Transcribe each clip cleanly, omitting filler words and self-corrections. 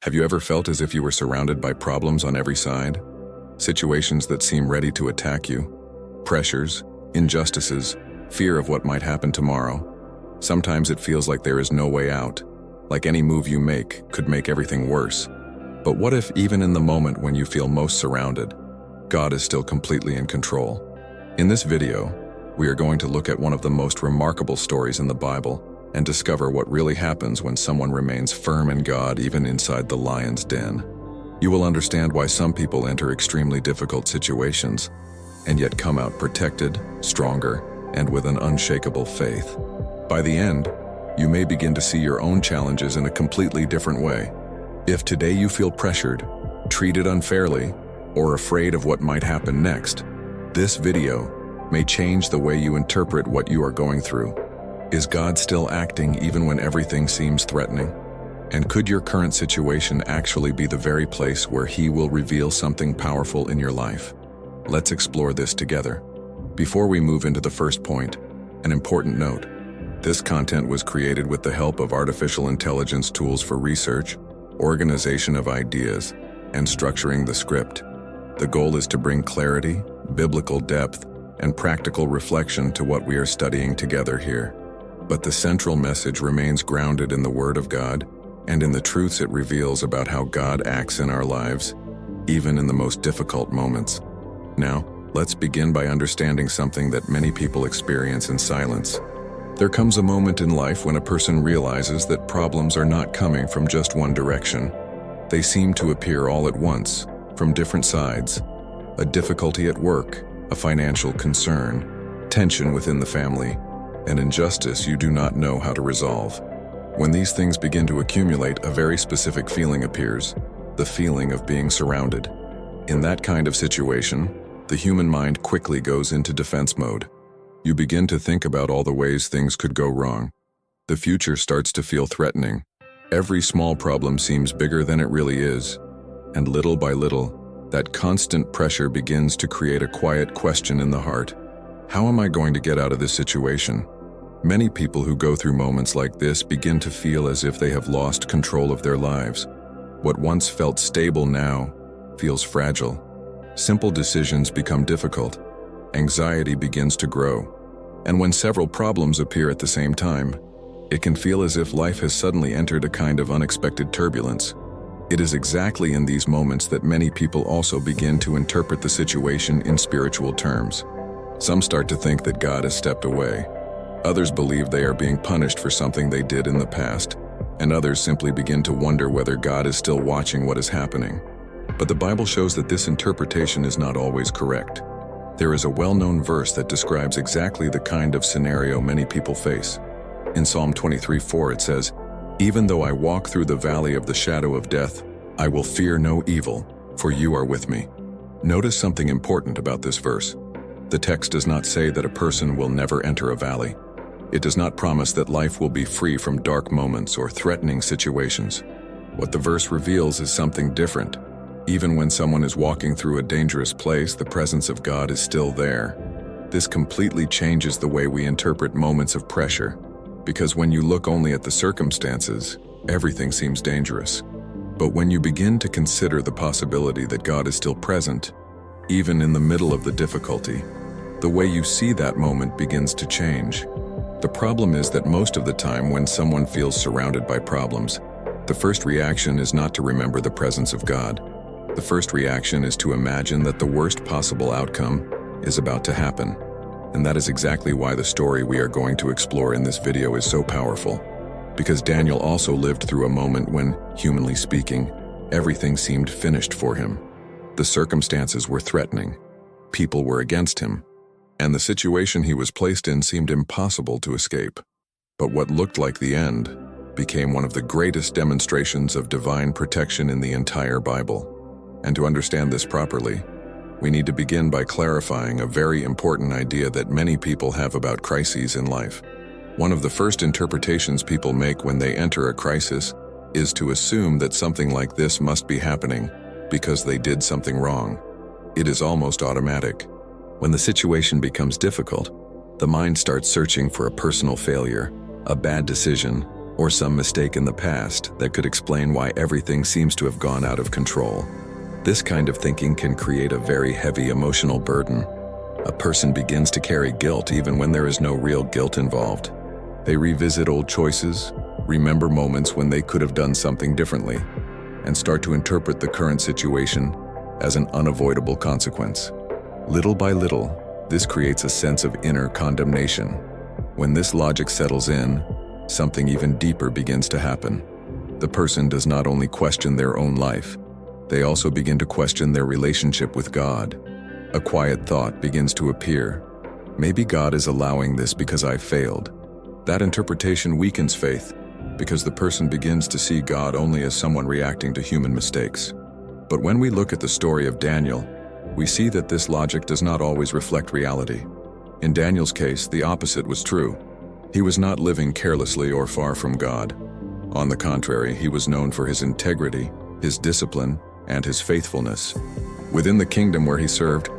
Have you ever felt as if you were surrounded by problems on every side? Situations that seem ready to attack you? Pressures, injustices, fear of what might happen tomorrow. Sometimes it feels like there is no way out, like any move you make could make everything worse. But what if even in the moment when you feel most surrounded, God is still completely in control? In this video, we are going to look at one of the most remarkable stories in the Bible and discover what really happens when someone remains firm in God even inside the lion's den. You will understand why some people enter extremely difficult situations and yet come out protected, stronger, and with an unshakable faith. By the end, you may begin to see your own challenges in a completely different way. If today you feel pressured, treated unfairly, or afraid of what might happen next, this video may change the way you interpret what you are going through. Is God still acting even when everything seems threatening? And could your current situation actually be the very place where He will reveal something powerful in your life? Let's explore this together. Before we move into the first point, an important note. This content was created with the help of artificial intelligence tools for research, organization of ideas, and structuring the script. The goal is to bring clarity, biblical depth, and practical reflection to what we are studying together here. But the central message remains grounded in the Word of God and in the truths it reveals about how God acts in our lives, even in the most difficult moments. Now, let's begin by understanding something that many people experience in silence. There comes a moment in life when a person realizes that problems are not coming from just one direction. They seem to appear all at once, from different sides. A difficulty at work, a financial concern, tension within the family, an injustice you do not know how to resolve. When these things begin to accumulate, a very specific feeling appears, the feeling of being surrounded. In that kind of situation, the human mind quickly goes into defense mode. You begin to think about all the ways things could go wrong. The future starts to feel threatening. Every small problem seems bigger than it really is. And little by little, that constant pressure begins to create a quiet question in the heart. How am I going to get out of this situation? Many people who go through moments like this begin to feel as if they have lost control of their lives. What once felt stable now feels fragile. Simple decisions become difficult. Anxiety begins to grow. And when several problems appear at the same time, it can feel as if life has suddenly entered a kind of unexpected turbulence. It is exactly in these moments that many people also begin to interpret the situation in spiritual terms. Some start to think that God has stepped away. Others believe they are being punished for something they did in the past, and others simply begin to wonder whether God is still watching what is happening. But the Bible shows that this interpretation is not always correct. There is a well-known verse that describes exactly the kind of scenario many people face. In Psalm 23:4 it says, "Even though I walk through the valley of the shadow of death, I will fear no evil, for you are with me." Notice something important about this verse. The text does not say that a person will never enter a valley. It does not promise that life will be free from dark moments or threatening situations. What the verse reveals is something different. Even when someone is walking through a dangerous place, the presence of God is still there. This completely changes the way we interpret moments of pressure, because when you look only at the circumstances, everything seems dangerous. But when you begin to consider the possibility that God is still present, even in the middle of the difficulty, the way you see that moment begins to change. The problem is that most of the time when someone feels surrounded by problems, the first reaction is not to remember the presence of God. The first reaction is to imagine that the worst possible outcome is about to happen. And that is exactly why the story we are going to explore in this video is so powerful. Because Daniel also lived through a moment when, humanly speaking, everything seemed finished for him. The circumstances were threatening. People were against him. And the situation he was placed in seemed impossible to escape. But what looked like the end became one of the greatest demonstrations of divine protection in the entire Bible. And to understand this properly, we need to begin by clarifying a very important idea that many people have about crises in life. One of the first interpretations people make when they enter a crisis is to assume that something like this must be happening because they did something wrong. It is almost automatic. When the situation becomes difficult, the mind starts searching for a personal failure, a bad decision, or some mistake in the past that could explain why everything seems to have gone out of control. This kind of thinking can create a very heavy emotional burden. A person begins to carry guilt even when there is no real guilt involved. They revisit old choices, remember moments when they could have done something differently, and start to interpret the current situation as an unavoidable consequence. Little by little, this creates a sense of inner condemnation. When this logic settles in, something even deeper begins to happen. The person does not only question their own life, they also begin to question their relationship with God. A quiet thought begins to appear. Maybe God is allowing this because I failed. That interpretation weakens faith, because the person begins to see God only as someone reacting to human mistakes. But when we look at the story of Daniel, we see that this logic does not always reflect reality. In Daniel's case, the opposite was true. He was not living carelessly or far from God. On the contrary, he was known for his integrity, his discipline, and his faithfulness. Within the kingdom where he served,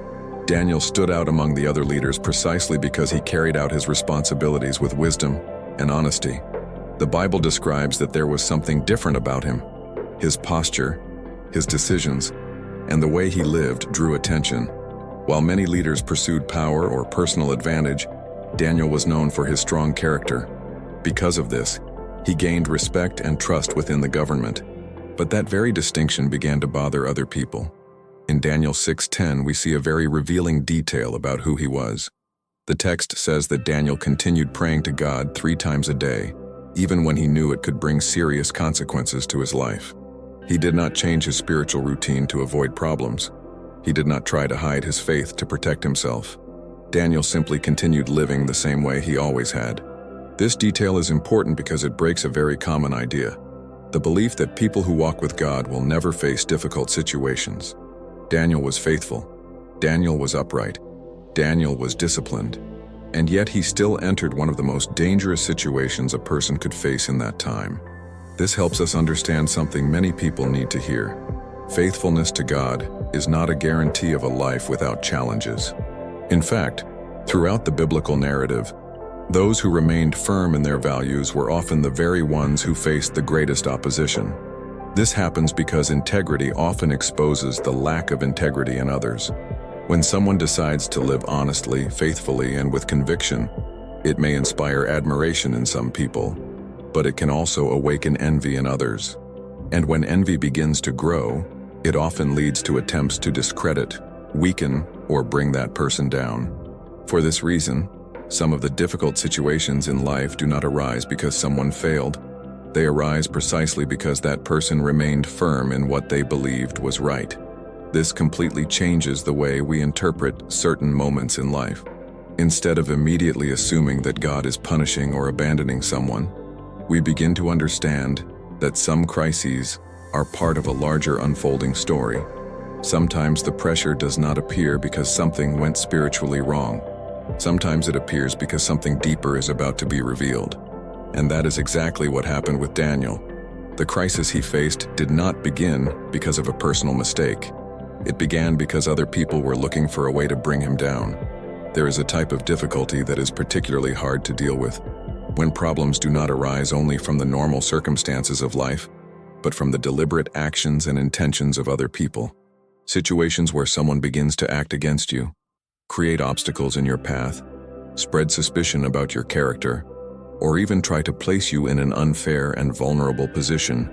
Daniel stood out among the other leaders precisely because he carried out his responsibilities with wisdom and honesty. The Bible describes that there was something different about him. His posture, his decisions, and the way he lived drew attention. While many leaders pursued power or personal advantage, Daniel was known for his strong character. Because of this, he gained respect and trust within the government. But that very distinction began to bother other people. In Daniel 6:10, we see a very revealing detail about who he was. The text says that Daniel continued praying to God 3 times a day, even when he knew it could bring serious consequences to his life. He did not change his spiritual routine to avoid problems. He did not try to hide his faith to protect himself. Daniel simply continued living the same way he always had. This detail is important because it breaks a very common idea: the belief that people who walk with God will never face difficult situations. Daniel was faithful. Daniel was upright. Daniel was disciplined. And yet he still entered one of the most dangerous situations a person could face in that time. This helps us understand something many people need to hear. Faithfulness to God is not a guarantee of a life without challenges. In fact, throughout the biblical narrative, those who remained firm in their values were often the very ones who faced the greatest opposition. This happens because integrity often exposes the lack of integrity in others. When someone decides to live honestly, faithfully, and with conviction, it may inspire admiration in some people, but it can also awaken envy in others. And when envy begins to grow, it often leads to attempts to discredit, weaken, or bring that person down. For this reason, some of the difficult situations in life do not arise because someone failed. They arise precisely because that person remained firm in what they believed was right. This completely changes the way we interpret certain moments in life. Instead of immediately assuming that God is punishing or abandoning someone, we begin to understand that some crises are part of a larger unfolding story. Sometimes the pressure does not appear because something went spiritually wrong. Sometimes it appears because something deeper is about to be revealed. And that is exactly what happened with Daniel. The crisis he faced did not begin because of a personal mistake. It began because other people were looking for a way to bring him down. There is a type of difficulty that is particularly hard to deal with, when problems do not arise only from the normal circumstances of life, but from the deliberate actions and intentions of other people. Situations where someone begins to act against you, create obstacles in your path, spread suspicion about your character, or even try to place you in an unfair and vulnerable position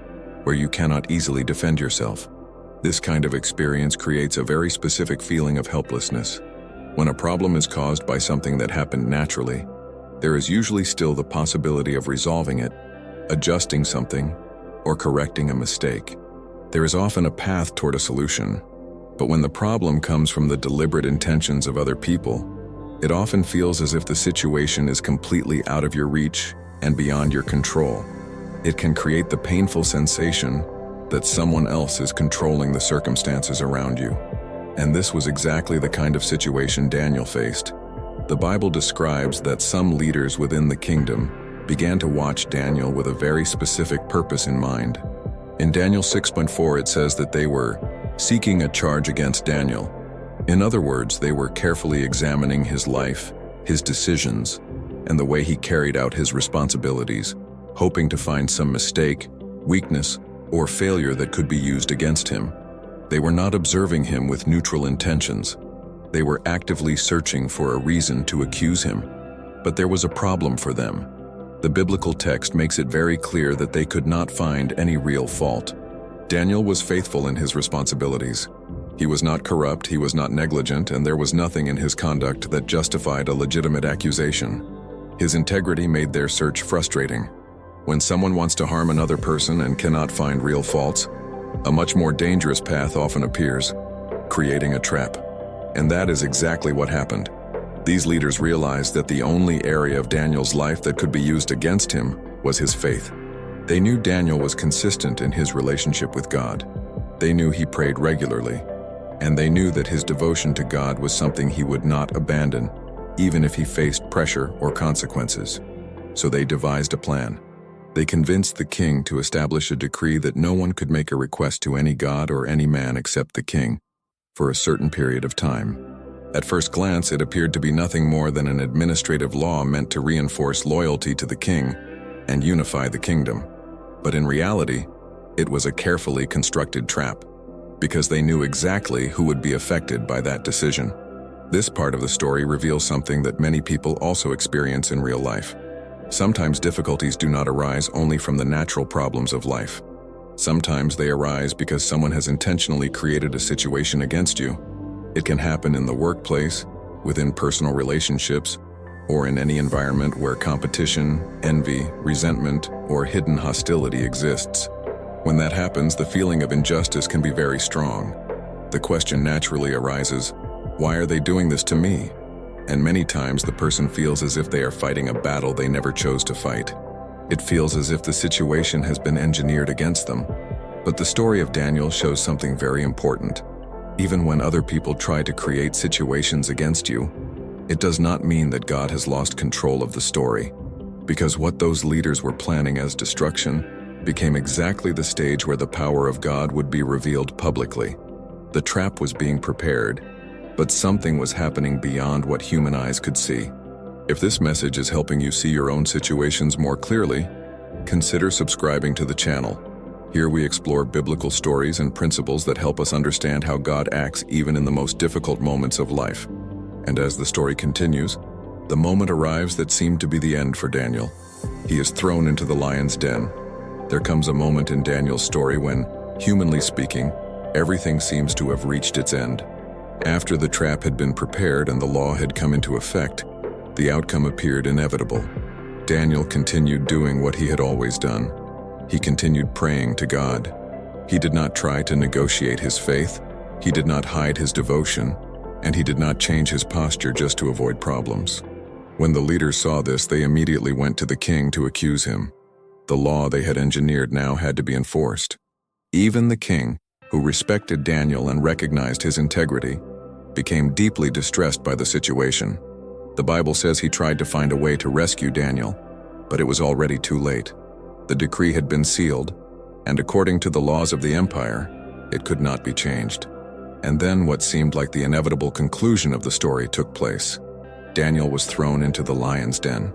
where you cannot easily defend yourself. This kind of experience creates a very specific feeling of helplessness. When a problem is caused by something that happened naturally, there is usually still the possibility of resolving it, adjusting something, or correcting a mistake. There is often a path toward a solution, but when the problem comes from the deliberate intentions of other people, it often feels as if the situation is completely out of your reach and beyond your control. It can create the painful sensation that someone else is controlling the circumstances around you. And this was exactly the kind of situation Daniel faced. The Bible describes that some leaders within the kingdom began to watch Daniel with a very specific purpose in mind. In Daniel 6:4 it says that they were seeking a charge against Daniel. In other words, they were carefully examining his life, his decisions, and the way he carried out his responsibilities. hoping to find some mistake, weakness, or failure that could be used against him. They were not observing him with neutral intentions. They were actively searching for a reason to accuse him. But there was a problem for them. The biblical text makes it very clear that they could not find any real fault. Daniel was faithful in his responsibilities. He was not corrupt, he was not negligent, and there was nothing in his conduct that justified a legitimate accusation. His integrity made their search frustrating. When someone wants to harm another person and cannot find real faults, a much more dangerous path often appears, creating a trap. And that is exactly what happened. These leaders realized that the only area of Daniel's life that could be used against him was his faith. They knew Daniel was consistent in his relationship with God. They knew he prayed regularly, and they knew that his devotion to God was something he would not abandon, even if he faced pressure or consequences. So they devised a plan. They convinced the king to establish a decree that no one could make a request to any god or any man except the king, for a certain period of time. At first glance, it appeared to be nothing more than an administrative law meant to reinforce loyalty to the king and unify the kingdom. But in reality, it was a carefully constructed trap, because they knew exactly who would be affected by that decision. This part of the story reveals something that many people also experience in real life. Sometimes difficulties do not arise only from the natural problems of life. Sometimes they arise because someone has intentionally created a situation against you. It can happen in the workplace, within personal relationships, or in any environment where competition, envy, resentment, or hidden hostility exists. When that happens, the feeling of injustice can be very strong. The question naturally arises, why are they doing this to me? And many times the person feels as if they are fighting a battle they never chose to fight. It feels as if the situation has been engineered against them. But the story of Daniel shows something very important. Even when other people try to create situations against you, it does not mean that God has lost control of the story. Because what those leaders were planning as destruction became exactly the stage where the power of God would be revealed publicly. The trap was being prepared, but something was happening beyond what human eyes could see. If this message is helping you see your own situations more clearly, consider subscribing to the channel. Here we explore biblical stories and principles that help us understand how God acts even in the most difficult moments of life. And as the story continues, the moment arrives that seemed to be the end for Daniel. He is thrown into the lion's den. There comes a moment in Daniel's story when, humanly speaking, everything seems to have reached its end. After the trap had been prepared and the law had come into effect, the outcome appeared inevitable. Daniel continued doing what he had always done. He continued praying to God. He did not try to negotiate his faith, he did not hide his devotion, and he did not change his posture just to avoid problems. When the leaders saw this, they immediately went to the king to accuse him. The law they had engineered now had to be enforced. Even the king, who respected Daniel and recognized his integrity, became deeply distressed by the situation. The Bible says he tried to find a way to rescue Daniel, but it was already too late. The decree had been sealed, and according to the laws of the empire, it could not be changed. And then what seemed like the inevitable conclusion of the story took place. Daniel was thrown into the lion's den.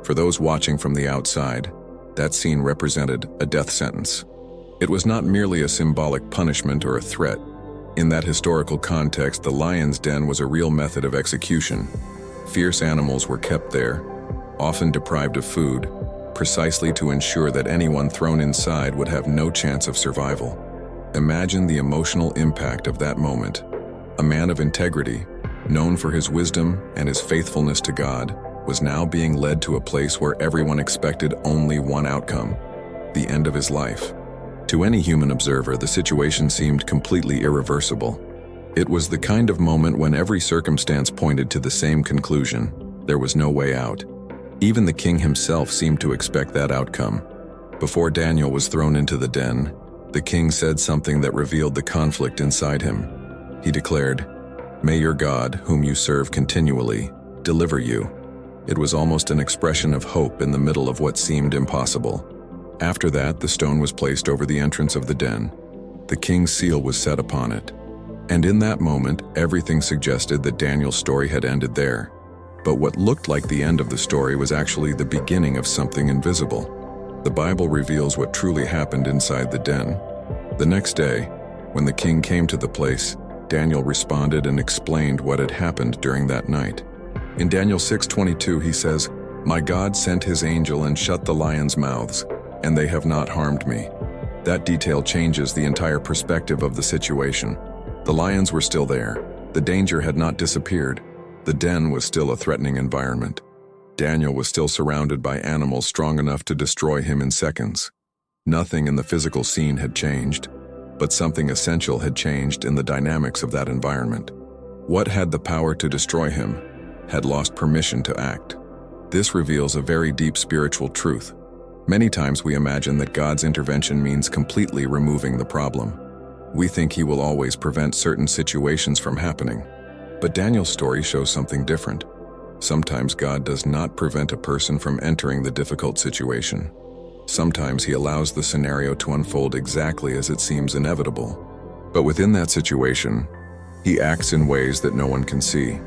For those watching from the outside, that scene represented a death sentence. It was not merely a symbolic punishment or a threat. In that historical context, the lion's den was a real method of execution. Fierce animals were kept there, often deprived of food, precisely to ensure that anyone thrown inside would have no chance of survival. Imagine the emotional impact of that moment. A man of integrity, known for his wisdom and his faithfulness to God, was now being led to a place where everyone expected only one outcome: the end of his life. To any human observer, the situation seemed completely irreversible. It was the kind of moment when every circumstance pointed to the same conclusion: there was no way out. Even the king himself seemed to expect that outcome. Before Daniel was thrown into the den, the king said something that revealed the conflict inside him. He declared, "May your God, whom you serve continually, deliver you." It was almost an expression of hope in the middle of what seemed impossible. After that, the stone was placed over the entrance of the den. The king's seal was set upon it. And in that moment, everything suggested that Daniel's story had ended there. But what looked like the end of the story was actually the beginning of something invisible. The Bible reveals what truly happened inside the den. The next day, when the king came to the place, Daniel responded and explained what had happened during that night. In Daniel 6:22 he says, "My God sent his angel and shut the lions' mouths, and they have not harmed me." That detail changes the entire perspective of the situation. The lions were still there. The danger had not disappeared. The den was still a threatening environment. Daniel was still surrounded by animals strong enough to destroy him in seconds. Nothing in the physical scene had changed, but something essential had changed in the dynamics of that environment. What had the power to destroy him had lost permission to act. This reveals a very deep spiritual truth. Many times we imagine that God's intervention means completely removing the problem. We think he will always prevent certain situations from happening. But Daniel's story shows something different. Sometimes God does not prevent a person from entering the difficult situation. Sometimes he allows the scenario to unfold exactly as it seems inevitable. But within that situation, he acts in ways that no one can see.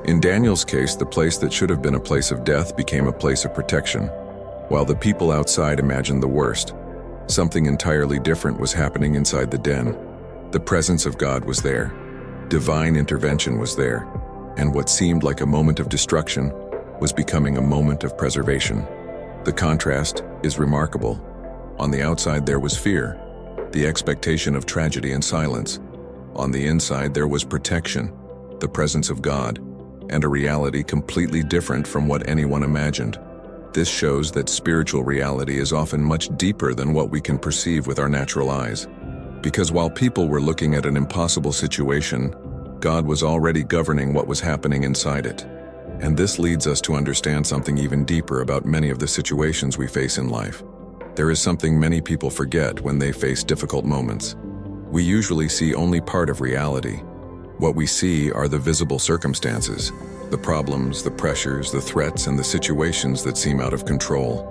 In Daniel's case, the place that should have been a place of death became a place of protection. While the people outside imagined the worst, something entirely different was happening inside the den. The presence of God was there. Divine intervention was there. And what seemed like a moment of destruction was becoming a moment of preservation. The contrast is remarkable. On the outside there was fear, the expectation of tragedy and silence. On the inside there was protection, the presence of God, and a reality completely different from what anyone imagined. This shows that spiritual reality is often much deeper than what we can perceive with our natural eyes. Because while people were looking at an impossible situation, God was already governing what was happening inside it. And this leads us to understand something even deeper about many of the situations we face in life. There is something many people forget when they face difficult moments. We usually see only part of reality. What we see are the visible circumstances, the problems, the pressures, the threats, and the situations that seem out of control.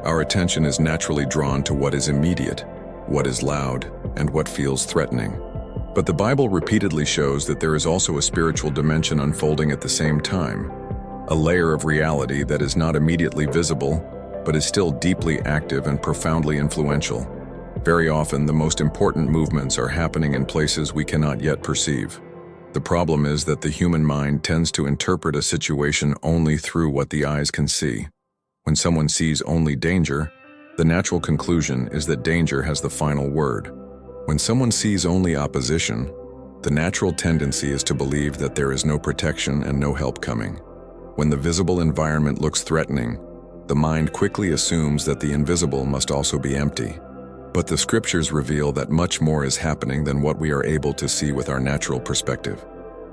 Our attention is naturally drawn to what is immediate, what is loud, and what feels threatening. But the Bible repeatedly shows that there is also a spiritual dimension unfolding at the same time, a layer of reality that is not immediately visible, but is still deeply active and profoundly influential. Very often, the most important movements are happening in places we cannot yet perceive. The problem is that the human mind tends to interpret a situation only through what the eyes can see. When someone sees only danger, the natural conclusion is that danger has the final word. When someone sees only opposition, the natural tendency is to believe that there is no protection and no help coming. When the visible environment looks threatening, the mind quickly assumes that the invisible must also be empty. But the scriptures reveal that much more is happening than what we are able to see with our natural perspective.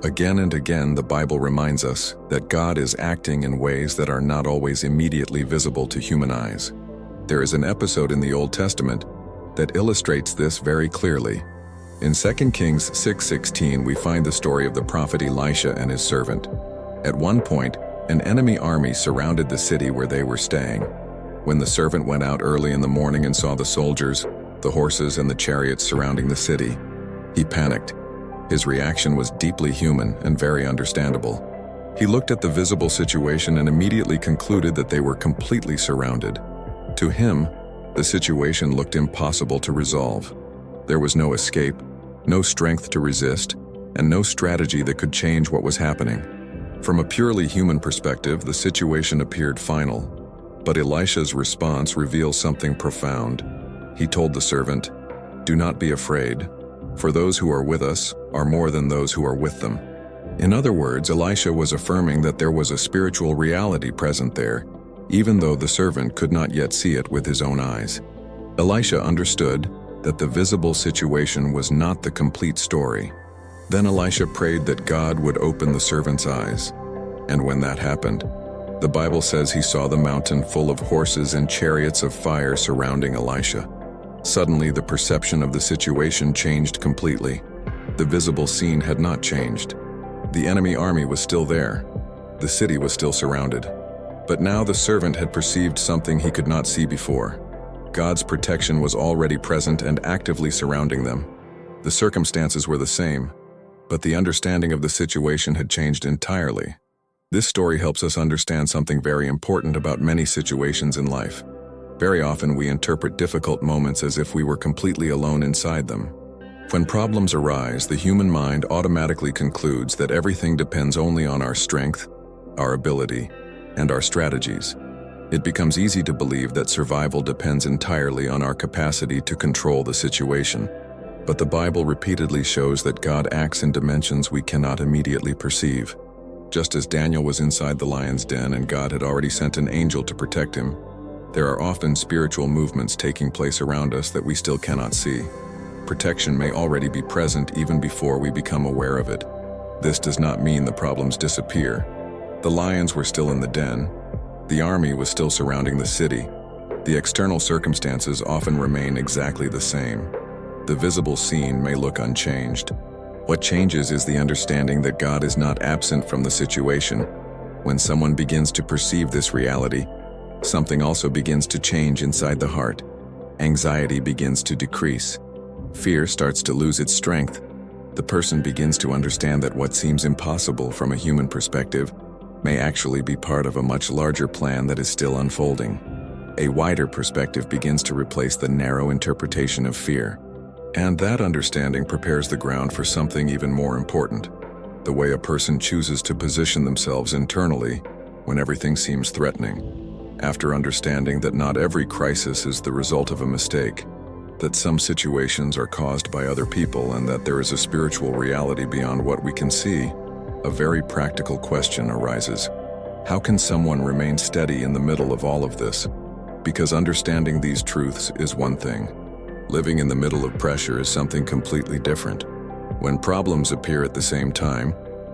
Again and again, the Bible reminds us that God is acting in ways that are not always immediately visible to human eyes. There is an episode in the Old Testament that illustrates this very clearly. In 2 Kings 6:16, we find the story of the prophet Elisha and his servant. At one point, an enemy army surrounded the city where they were staying. When the servant went out early in the morning and saw the soldiers, the horses, and the chariots surrounding the city, he panicked. His reaction was deeply human and very understandable. He looked at the visible situation and immediately concluded that they were completely surrounded. To him, the situation looked impossible to resolve. There was no escape, no strength to resist, and no strategy that could change what was happening. From a purely human perspective, the situation appeared final. But Elisha's response reveals something profound. He told the servant, "Do not be afraid, for those who are with us are more than those who are with them." In other words, Elisha was affirming that there was a spiritual reality present there, even though the servant could not yet see it with his own eyes. Elisha understood that the visible situation was not the complete story. Then Elisha prayed that God would open the servant's eyes. And when that happened, the Bible says he saw the mountain full of horses and chariots of fire surrounding Elisha. Suddenly, the perception of the situation changed completely. The visible scene had not changed. The enemy army was still there. The city was still surrounded. But now the servant had perceived something he could not see before. God's protection was already present and actively surrounding them. The circumstances were the same, but the understanding of the situation had changed entirely. This story helps us understand something very important about many situations in life. Very often we interpret difficult moments as if we were completely alone inside them. When problems arise, the human mind automatically concludes that everything depends only on our strength, our ability, and our strategies. It becomes easy to believe that survival depends entirely on our capacity to control the situation. But the Bible repeatedly shows that God acts in dimensions we cannot immediately perceive. Just as Daniel was inside the lion's den and God had already sent an angel to protect him, there are often spiritual movements taking place around us that we still cannot see. Protection may already be present even before we become aware of it. This does not mean the problems disappear. The lions were still in the den. The army was still surrounding the city. The external circumstances often remain exactly the same. The visible scene may look unchanged. What changes is the understanding that God is not absent from the situation. When someone begins to perceive this reality, something also begins to change inside the heart. Anxiety begins to decrease. Fear starts to lose its strength. The person begins to understand that what seems impossible from a human perspective may actually be part of a much larger plan that is still unfolding. A wider perspective begins to replace the narrow interpretation of fear. And that understanding prepares the ground for something even more important: the way a person chooses to position themselves internally when everything seems threatening. After understanding that not every crisis is the result of a mistake, that some situations are caused by other people, and that there is a spiritual reality beyond what we can see, a very practical question arises. How can someone remain steady in the middle of all of this? Because understanding these truths is one thing. Living in the middle of pressure is something completely different. When problems appear at the same time,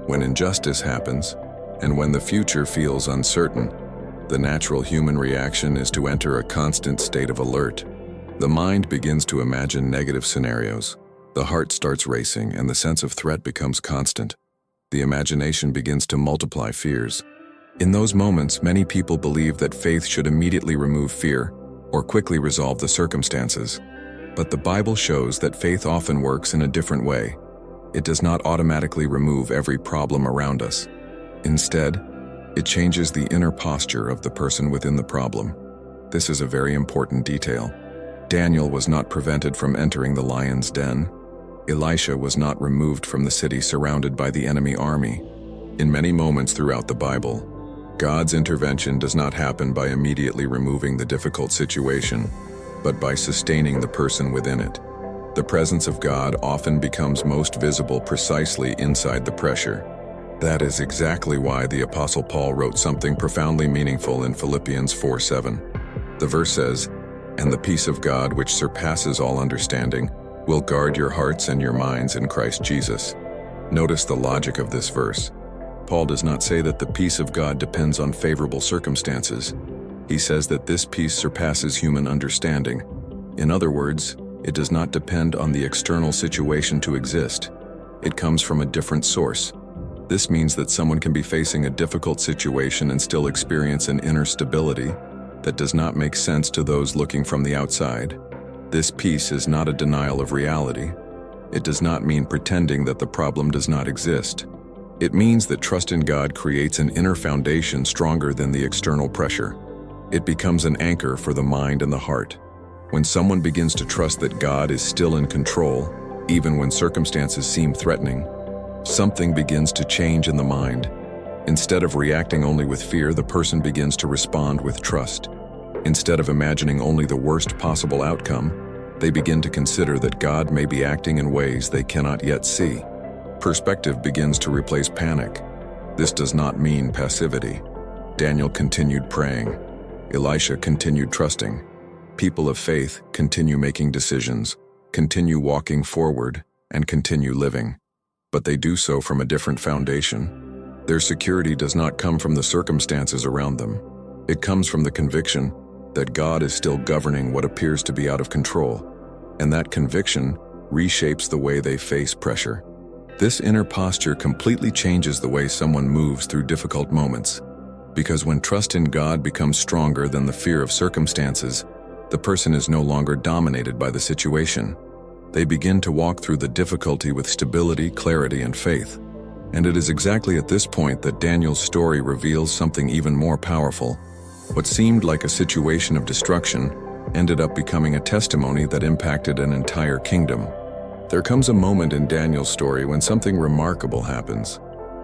when injustice happens, and when the future feels uncertain, the natural human reaction is to enter a constant state of alert. The mind begins to imagine negative scenarios. The heart starts racing, and the sense of threat becomes constant. The imagination begins to multiply fears. In those moments, many people believe that faith should immediately remove fear or quickly resolve the circumstances. But the Bible shows that faith often works in a different way. It does not automatically remove every problem around us. Instead, it changes the inner posture of the person within the problem. This is a very important detail. Daniel was not prevented from entering the lion's den. Elisha was not removed from the city surrounded by the enemy army. In many moments throughout the Bible, God's intervention does not happen by immediately removing the difficult situation, but by sustaining the person within it. The presence of God often becomes most visible precisely inside the pressure. That is exactly why the Apostle Paul wrote something profoundly meaningful in Philippians 4:7. The verse says, "And the peace of God, which surpasses all understanding, will guard your hearts and your minds in Christ Jesus." Notice the logic of this verse. Paul does not say that the peace of God depends on favorable circumstances. He says that this peace surpasses human understanding. In other words, it does not depend on the external situation to exist. It comes from a different source. This means that someone can be facing a difficult situation and still experience an inner stability that does not make sense to those looking from the outside. This peace is not a denial of reality. It does not mean pretending that the problem does not exist. It means that trust in God creates an inner foundation stronger than the external pressure. It becomes an anchor for the mind and the heart. When someone begins to trust that God is still in control, even when circumstances seem threatening, something begins to change in the mind. Instead of reacting only with fear, the person begins to respond with trust. Instead of imagining only the worst possible outcome, they begin to consider that God may be acting in ways they cannot yet see. Perspective begins to replace panic. This does not mean passivity. Daniel continued praying. Elisha continued trusting. People of faith continue making decisions, continue walking forward, and continue living. But they do so from a different foundation. Their security does not come from the circumstances around them. It comes from the conviction that God is still governing what appears to be out of control, and that conviction reshapes the way they face pressure. This inner posture completely changes the way someone moves through difficult moments, because when trust in God becomes stronger than the fear of circumstances, the person is no longer dominated by the situation. They begin to walk through the difficulty with stability, clarity, and faith. And it is exactly at this point that Daniel's story reveals something even more powerful. What seemed like a situation of destruction ended up becoming a testimony that impacted an entire kingdom. There comes a moment in Daniel's story when something remarkable happens.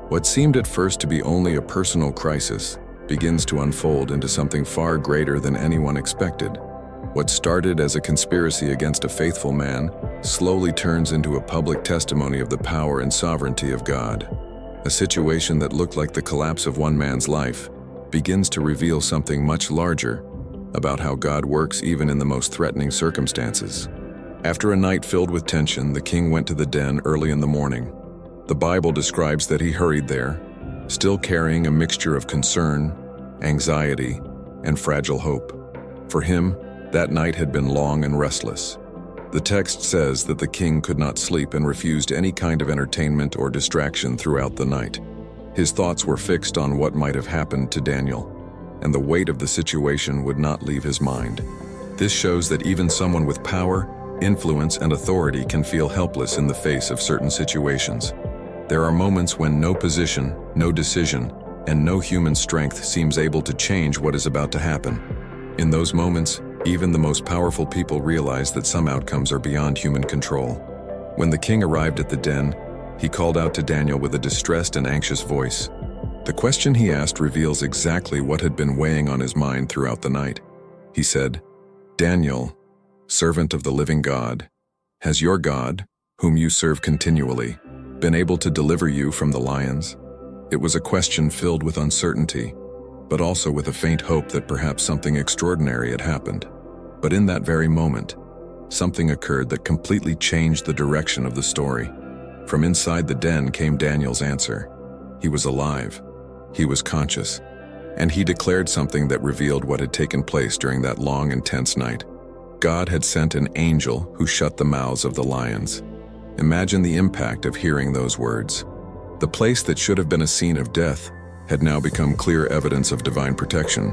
What seemed at first to be only a personal crisis begins to unfold into something far greater than anyone expected. What started as a conspiracy against a faithful man slowly turns into a public testimony of the power and sovereignty of God. A situation that looked like the collapse of one man's life begins to reveal something much larger about how God works even in the most threatening circumstances. After a night filled with tension, the king went to the den early in the morning. The Bible describes that he hurried there, still carrying a mixture of concern, anxiety, and fragile hope. For him, that night had been long and restless. The text says that the king could not sleep and refused any kind of entertainment or distraction throughout the night. His thoughts were fixed on what might have happened to Daniel, and the weight of the situation would not leave his mind. This shows that even someone with power, influence, and authority can feel helpless in the face of certain situations. There are moments when no position, no decision, and no human strength seems able to change what is about to happen. In those moments, even the most powerful people realize that some outcomes are beyond human control. When the king arrived at the den, he called out to Daniel with a distressed and anxious voice. The question he asked reveals exactly what had been weighing on his mind throughout the night. He said, "Daniel, servant of the living God, has your God, whom you serve continually, been able to deliver you from the lions?" It was a question filled with uncertainty, but also with a faint hope that perhaps something extraordinary had happened. But in that very moment, something occurred that completely changed the direction of the story. From inside the den came Daniel's answer. He was alive, he was conscious, and he declared something that revealed what had taken place during that long and tense night. God had sent an angel who shut the mouths of the lions. Imagine the impact of hearing those words. The place that should have been a scene of death had now become clear evidence of divine protection.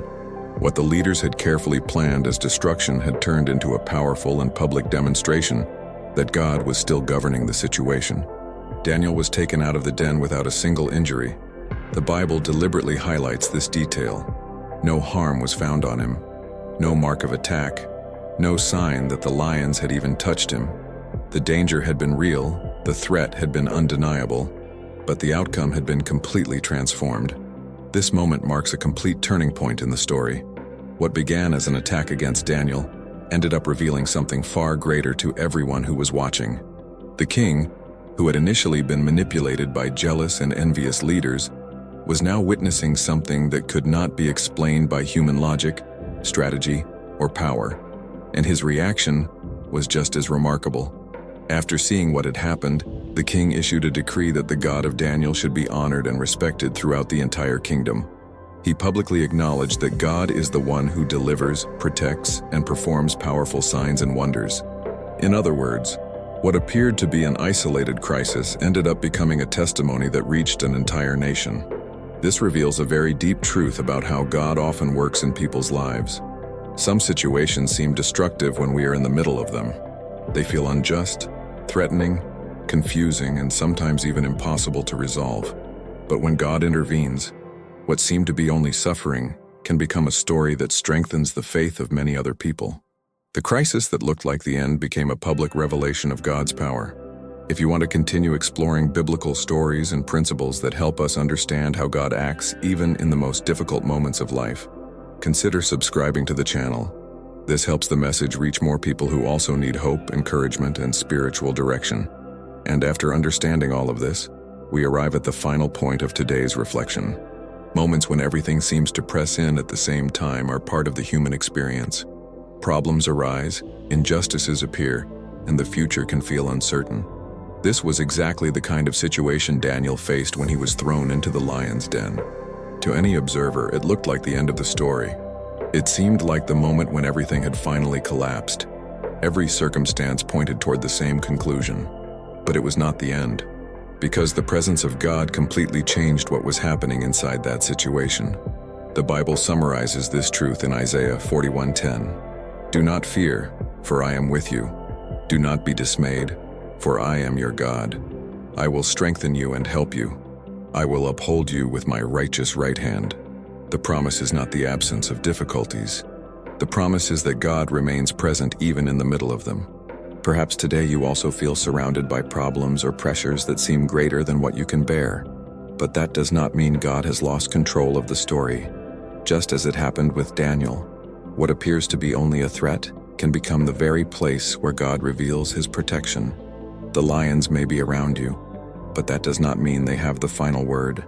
What the leaders had carefully planned as destruction had turned into a powerful and public demonstration that God was still governing the situation. Daniel was taken out of the den without a single injury. The Bible deliberately highlights this detail. No harm was found on him, no mark of attack, no sign that the lions had even touched him. The danger had been real, the threat had been undeniable, but the outcome had been completely transformed. This moment marks a complete turning point in the story. What began as an attack against Daniel ended up revealing something far greater to everyone who was watching. The king, who had initially been manipulated by jealous and envious leaders, was now witnessing something that could not be explained by human logic, strategy, or power, and his reaction was just as remarkable. After seeing what had happened, the king issued a decree that the God of Daniel should be honored and respected throughout the entire kingdom. He publicly acknowledged that God is the one who delivers, protects, and performs powerful signs and wonders. In other words, what appeared to be an isolated crisis ended up becoming a testimony that reached an entire nation. This reveals a very deep truth about how God often works in people's lives. Some situations seem destructive when we are in the middle of them. They feel unjust, threatening, confusing, and sometimes even impossible to resolve. But when God intervenes, what seemed to be only suffering can become a story that strengthens the faith of many other people. The crisis that looked like the end became a public revelation of God's power. If you want to continue exploring biblical stories and principles that help us understand how God acts even in the most difficult moments of life, consider subscribing to the channel. This helps the message reach more people who also need hope, encouragement, and spiritual direction. And after understanding all of this, we arrive at the final point of today's reflection. Moments when everything seems to press in at the same time are part of the human experience. Problems arise, injustices appear, and the future can feel uncertain. This was exactly the kind of situation Daniel faced when he was thrown into the lion's den. To any observer, it looked like the end of the story. It seemed like the moment when everything had finally collapsed. Every circumstance pointed toward the same conclusion. But it was not the end, because the presence of God completely changed what was happening inside that situation. The Bible summarizes this truth in Isaiah 41:10. "Do not fear, for I am with you. Do not be dismayed, for I am your God. I will strengthen you and help you. I will uphold you with my righteous right hand." The promise is not the absence of difficulties. The promise is that God remains present even in the middle of them. Perhaps today you also feel surrounded by problems or pressures that seem greater than what you can bear. But that does not mean God has lost control of the story. Just as it happened with Daniel, what appears to be only a threat can become the very place where God reveals his protection. The lions may be around you, but that does not mean they have the final word.